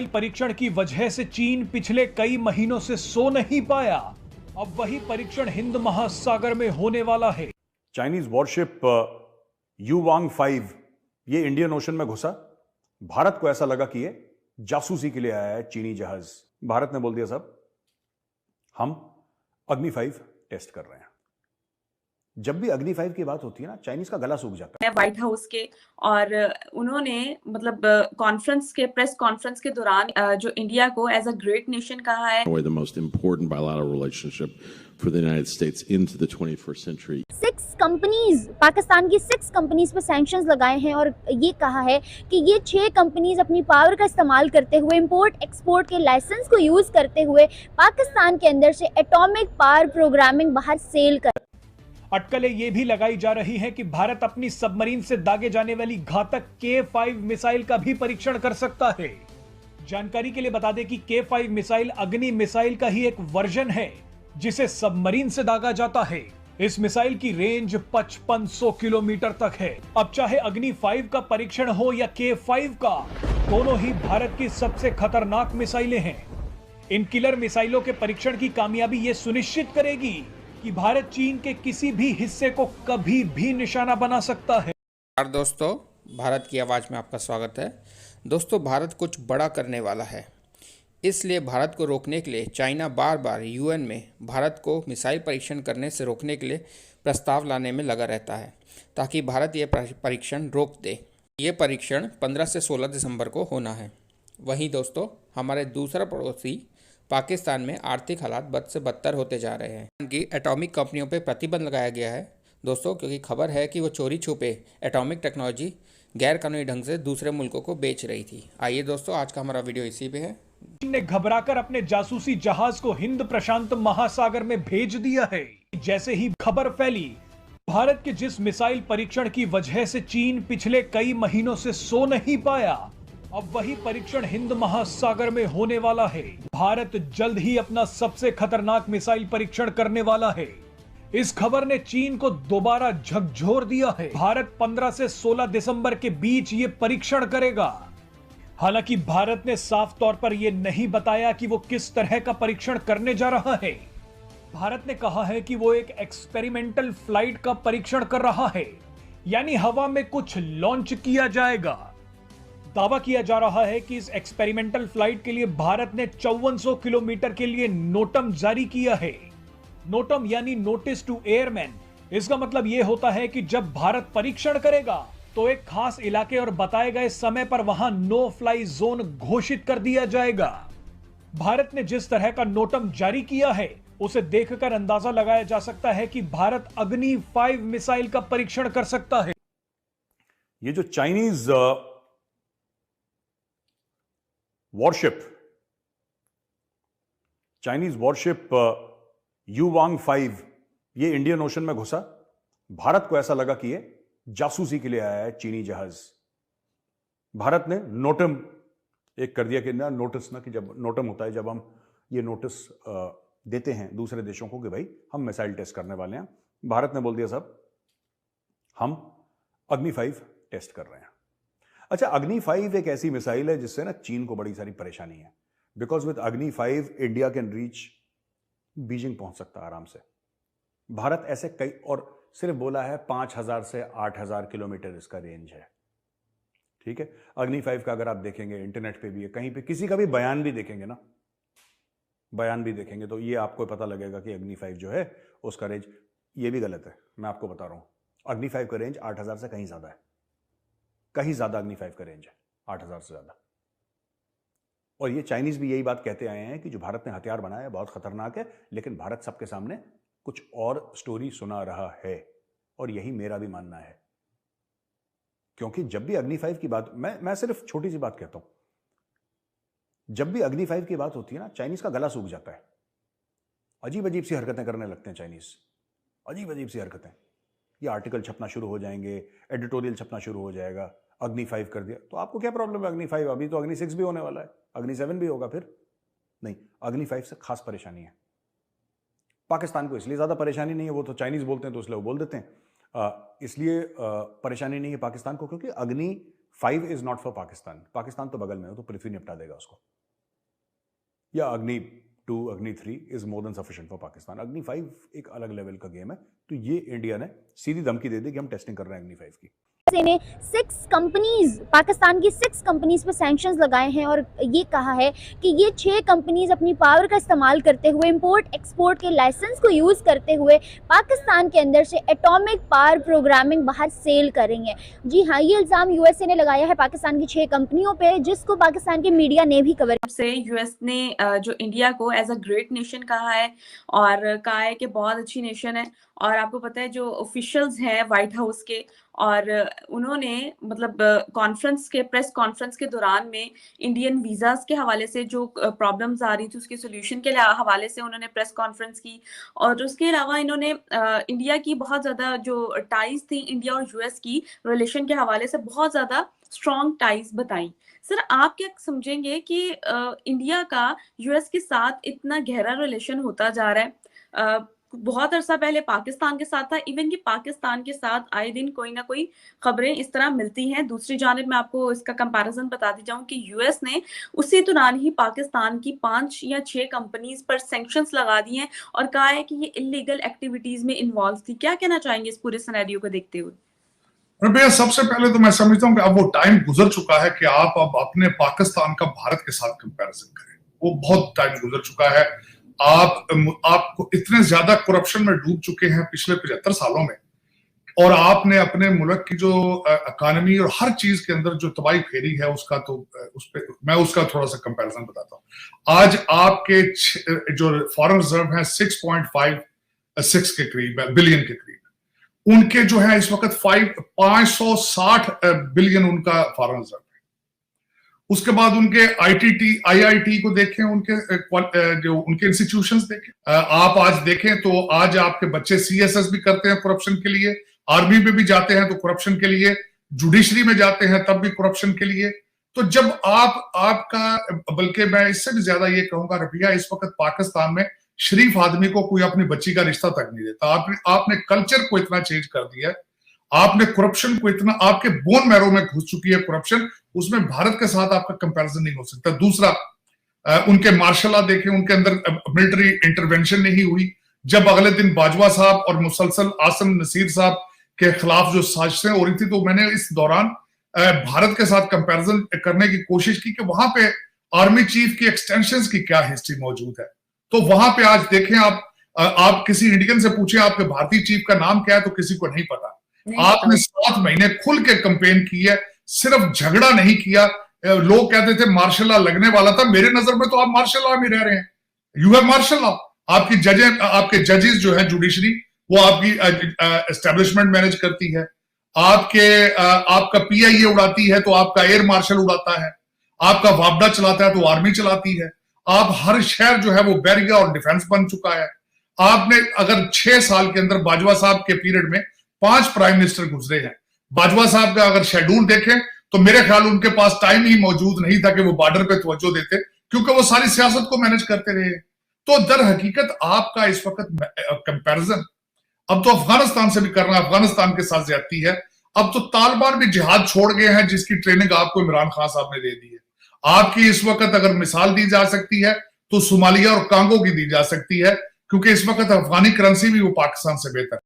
परीक्षण की वजह से चीन पिछले कई महीनों से सो नहीं पाया। अब वही परीक्षण हिंद महासागर में होने वाला है। चाइनीज वॉरशिप युवांग-5 ये इंडियन ओशन में घुसा। भारत को ऐसा लगा कि ये जासूसी के लिए आया है चीनी जहाज। भारत ने बोल दिया साहब हम अग्नि-5 टेस्ट कर रहे हैं। जब भी अग्नि-5 की बात होती है ना, चाइनीज का गला सूख जाता है। व्हाइट हाउस के और उन्होंने मतलब प्रेस कॉन्फ्रेंस के दौरान जो इंडिया को एज अ ग्रेट नेशन कहा है। The most important bilateral relationship for the United States into the 21st century. 6 companies, Pakistan की 6 कंपनीज पर सैंक्शंस लगाए हैं और ये कहा है कि ये 6 कंपनीज अपनी पावर का इस्तेमाल करते हुए इंपोर्ट एक्सपोर्ट के लाइसेंस को यूज करते हुए पाकिस्तान के अंदर से एटॉमिक पावर प्रोग्रामिंग बाहर सेल कर। अटकलें ये भी लगाई जा रही हैं कि भारत अपनी सबमरीन से दागे जाने वाली घातक K5 मिसाइल का भी परीक्षण कर सकता है। जानकारी के लिए बता दें कि K5 मिसाइल अग्नि मिसाइल का ही एक वर्जन है जिसे सबमरीन से दागा जाता है। इस मिसाइल की रेंज 5500 किलोमीटर तक है। अब चाहे अग्नि 5 का परीक्षण हो या K5 का, दोनों ही भारत की सबसे खतरनाक मिसाइलें हैं। इन किलर मिसाइलों के परीक्षण की कामयाबी ये सुनिश्चित करेगी कि भारत चीन के किसी भी हिस्से को कभी भी निशाना बना सकता है। दोस्तों, भारत की आवाज़ में आपका स्वागत है। दोस्तों, भारत कुछ बड़ा करने वाला है, इसलिए भारत को रोकने के लिए चाइना बार बार यूएन में भारत को मिसाइल परीक्षण करने से रोकने के लिए प्रस्ताव लाने में लगा रहता है ताकि भारत ये परीक्षण रोक दे। ये परीक्षण 15 से 16 दिसंबर को होना है। वहीं दोस्तों, हमारे दूसरा पड़ोसी पाकिस्तान में आर्थिक हालात बद से बदतर होते जा रहे हैं। उनकी एटॉमिक कंपनियों पर प्रतिबंध लगाया गया है दोस्तों, क्योंकि खबर है कि वो चोरी छुपे एटॉमिक टेक्नोलॉजी गैर कानूनी ढंग से दूसरे मुल्कों को बेच रही थी। आइए दोस्तों, आज का हमारा वीडियो इसी पे है। चीन ने घबराकर अपने जासूसी जहाज को हिंद प्रशांत महासागर में भेज दिया है। जैसे ही खबर फैली, भारत के जिस मिसाइल परीक्षण की वजह से चीन पिछले कई महीनों से सो नहीं पाया, अब वही परीक्षण हिंद महासागर में होने वाला है। भारत जल्द ही अपना सबसे खतरनाक मिसाइल परीक्षण करने वाला है। इस खबर ने चीन को दोबारा झकझोर दिया है। भारत 15 से 16 दिसंबर के बीच ये परीक्षण करेगा। हालांकि भारत ने साफ तौर पर यह नहीं बताया कि वो किस तरह का परीक्षण करने जा रहा है। भारत ने कहा है कि वो एक एक्सपेरिमेंटल फ्लाइट का परीक्षण कर रहा है, यानी हवा में कुछ लॉन्च किया जाएगा। दावा किया जा रहा है कि इस एक्सपेरिमेंटल फ्लाइट के लिए भारत ने 5400 किलोमीटर के लिए नोटम जारी किया है। नोटम यानी नोटिस टू एयरमैन। इसका मतलब यह होता है कि जब भारत परीक्षण करेगा तो एक खास इलाके और बताए गए समय पर वहां नो फ्लाई जोन घोषित कर दिया जाएगा। भारत ने जिस तरह का नोटम जारी किया है, उसे देखकर अंदाजा लगाया जा सकता है कि भारत अग्नि 5 मिसाइल का परीक्षण कर सकता है। ये जो चाइनीज वॉरशिप युवांग-5 ये इंडियन ओशन में घुसा। भारत को ऐसा लगा कि ये जासूसी के लिए आया है चीनी जहाज। भारत ने नोटम एक कर दिया कि ना नोटिस ना, कि जब नोटम होता है जब हम ये नोटिस देते हैं दूसरे देशों को कि भाई हम मिसाइल टेस्ट करने वाले हैं। भारत ने बोल दिया साहब हम अग्नि 5 टेस्ट कर रहे हैं। अच्छा, अग्नि 5 एक ऐसी मिसाइल है जिससे ना चीन को बड़ी सारी परेशानी है। बिकॉज विद अग्नि 5 इंडिया कैन रीच बीजिंग, पहुंच सकता है आराम से। भारत ऐसे कई, और सिर्फ बोला है 5000 से 8000 किलोमीटर इसका रेंज है। ठीक है, अग्नि 5 का अगर आप देखेंगे इंटरनेट पे भी है, कहीं पे किसी का भी बयान भी देखेंगे ना, बयान भी देखेंगे तो ये आपको पता लगेगा कि अग्नि 5 जो है उसका रेंज, ये भी गलत है, मैं आपको बता रहा हूं। अग्नि 5 का रेंज 8000 से कहीं ज्यादा है, कहीं ज्यादा अग्नि 5 का रेंज है, 8000 से ज्यादा। और ये चाइनीज भी यही बात कहते आए हैं कि जो भारत ने हथियार बनाया है बहुत खतरनाक है, लेकिन भारत सबके सामने कुछ और स्टोरी सुना रहा है, और यही मेरा भी मानना है। क्योंकि जब भी अग्नि 5 की बात, मैं सिर्फ छोटी सी बात कहता हूं, जब भी अग्नि 5 की बात होती है ना, चाइनीज का गला सूख जाता है। अजीब अजीब सी हरकतें करने लगते हैं चाइनीज, अजीब अजीब सी हरकतें। ये आर्टिकल छपना शुरू हो जाएंगे, एडिटोरियल छपना शुरू हो जाएगा, अग्नि 5 कर दिया तो आपको क्या प्रॉब्लम है अग्नि 5? अभी तो अग्नि 6 भी होने वाला है, अग्नि 7 भी होगा। फिर नहीं, अग्नि 5 से खास परेशानी है। पाकिस्तान को इसलिए ज्यादा परेशानी नहीं है, वो तो चाइनीज बोलते हैं तो इसलिए वो बोल देते हैं, इसलिए परेशानी नहीं है पाकिस्तान को, क्योंकि अग्नि 5 is not for Pakistan. Pakistan तो बगल में हो, तो पृथ्वी निपटा देगा उसको। या अग्नि 2, अग्नि 3 is more than sufficient for Pakistan. अग्नि 5 एक अलग लेवल का गेम है, तो ये इंडिया ने सीधी धमकी दे दी कि हम टेस्टिंग कर रहे हैं अग्नि 5 की। ने 6 कंपनीज, पाकिस्तान की 6 कंपनीज पर सैंक्शंस लगाए हैं और ये कहा है कि ये 6 कंपनीज अपनी पावर का इस्तेमाल करते हुए, इंपोर्ट एक्सपोर्ट के लाइसेंस को यूज़ करते हुए पाकिस्तान के अंदर से एटॉमिक पावर प्रोग्रामिंग बाहर सेल करेंगे। जी हाँ, ये इल्ज़ाम यूएसए ने लगाया है पाकिस्तान की 6 कंपनियों पे, जिसको पाकिस्तान के मीडिया ने भी कवर से यूएस ने जो इंडिया को एज अ ग्रेट नेशन कहा है और कहा है कि बहुत अच्छी नेशन है। और आपको पता है जो ऑफिशियल्स हैं व्हाइट हाउस के, और उन्होंने मतलब प्रेस कॉन्फ्रेंस के दौरान में इंडियन वीज़ास के हवाले से जो प्रॉब्लम्स आ रही थी उसके सोल्यूशन के हवाले से उन्होंने प्रेस कॉन्फ्रेंस की। और उसके अलावा इन्होंने इंडिया की बहुत ज़्यादा जो टाइज थी इंडिया और यूएस की रिलेशन के हवाले से बहुत ज़्यादा स्ट्रॉन्ग टाइज बताई। सर, आप क्या समझेंगे कि इंडिया का यूएस के साथ इतना गहरा रिलेशन होता जा रहा है? बहुत अरसा पहले पाकिस्तान के साथ था, इवन कि पाकिस्तान के साथ आए दिन कोई ना कोई खबरें इस तरह मिलती हैं। दूसरी जानिब मैं आपको इसका कंपैरिजन बताती जाऊं कि यूएस ने उसी दौरान ही पाकिस्तान की 5 या 6 कंपनीज पर सैंक्शंस लगा दिए हैं और कहा है कि ये इलीगल एक्टिविटीज में इन्वॉल्व थी। क्या कहना चाहेंगे इस पूरे सिनेरियो को देखते हुए? भैया, सबसे पहले तो मैं समझता हूँ कि अब वो टाइम गुजर चुका है कि आप अब अपने पाकिस्तान का भारत के साथ कंपैरिजन करें। वो बहुत टाइम गुजर चुका है। आपको इतने ज्यादा करप्शन में डूब चुके हैं पिछले 75 सालों में, और आपने अपने मुल्क की जो इकोनॉमी और हर चीज के अंदर जो तबाही फेरी है उसका तो मैं उसका थोड़ा सा कंपैरिजन बताता हूँ। आज आपके जो फॉरेन रिजर्व है 6.56 के करीब, बिलियन के करीब, उनके जो है इस वक्त 560 बिलियन उनका फॉरेन रिजर्व है। उसके बाद उनके आईआईटी को देखें, उनके जो उनके इंस्टीट्यूशंस देखें। आप आज देखें तो आज आपके बच्चे सीएसएस भी करते हैं करप्शन के लिए, आर्मी में भी जाते हैं तो करप्शन के लिए, जुडिशरी में जाते हैं तब भी करप्शन के लिए। तो जब आपका बल्कि मैं इससे भी ज्यादा ये कहूंगा रफिया, इस वक्त पाकिस्तान में शरीफ आदमी को कोई अपनी बच्ची का रिश्ता तक नहीं देता। आपने कल्चर को इतना चेंज कर दिया है, आपने करप्शन को इतना, आपके बोन मैरो में घुस चुकी है करप्शन, उसमें भारत के साथ आपका कंपैरिजन नहीं हो सकता। दूसरा, उनके मार्शल लॉ देखें, उनके अंदर मिलिट्री इंटरवेंशन नहीं हुई। जब अगले दिन बाजवा साहब और मुसलसल आसम नसीर साहब के खिलाफ जो साजिशें हो रही थी, तो मैंने इस दौरान भारत के साथ कंपैरिजन करने की कोशिश की कि वहां पे आर्मी चीफ की एक्सटेंशंस की क्या हिस्ट्री मौजूद है। तो वहां पे आज देखें, आप किसी इंडियन से पूछें आपके भारतीय चीफ का नाम क्या है तो किसी को नहीं पता। आपने 7 महीने खुल के कैंपेन की है, सिर्फ झगड़ा नहीं किया। लोग कहते थे मार्शल लॉ लगने वाला था, मेरे नजर में तो आप मार्शल लॉ में रह रहे हैं। You have martial law. आपके जजेस जो है जुडिशरी, वो आपकी एस्टेब्लिशमेंट मैनेज करती है। आपका पीआईए उड़ाती है तो आपका एयर मार्शल उड़ाता है। आपका वापडा चलाता है तो आर्मी चलाती है। आप हर शहर जो है वो बैरियर और डिफेंस बन चुका है। आपने अगर 6 साल के अंदर बाजवा साहब के पीरियड में 5 प्राइम मिनिस्टर गुजरे हैं। बाजवा साहब का अगर शेड्यूल देखें तो मेरे ख्याल उनके पास टाइम ही मौजूद नहीं था कि वो बॉर्डर पे तवज्जो देते, क्योंकि वो सारी सियासत को मैनेज करते रहे। तो दर हकीकत आपका इस वक्त कंपैरिजन अब तो अफगानिस्तान से भी करना, अफगानिस्तान के साथ ज्यादती है। अब तो तालिबान भी जिहाद छोड़ गए हैं, जिसकी ट्रेनिंग आपको इमरान खान साहब ने दे दी है। आपकी इस वक्त अगर मिसाल दी जा सकती है तो सोमालिया और कांगो की दी जा सकती है, क्योंकि इस वक्त अफगानी करेंसी भी वो पाकिस्तान से बेहतर है।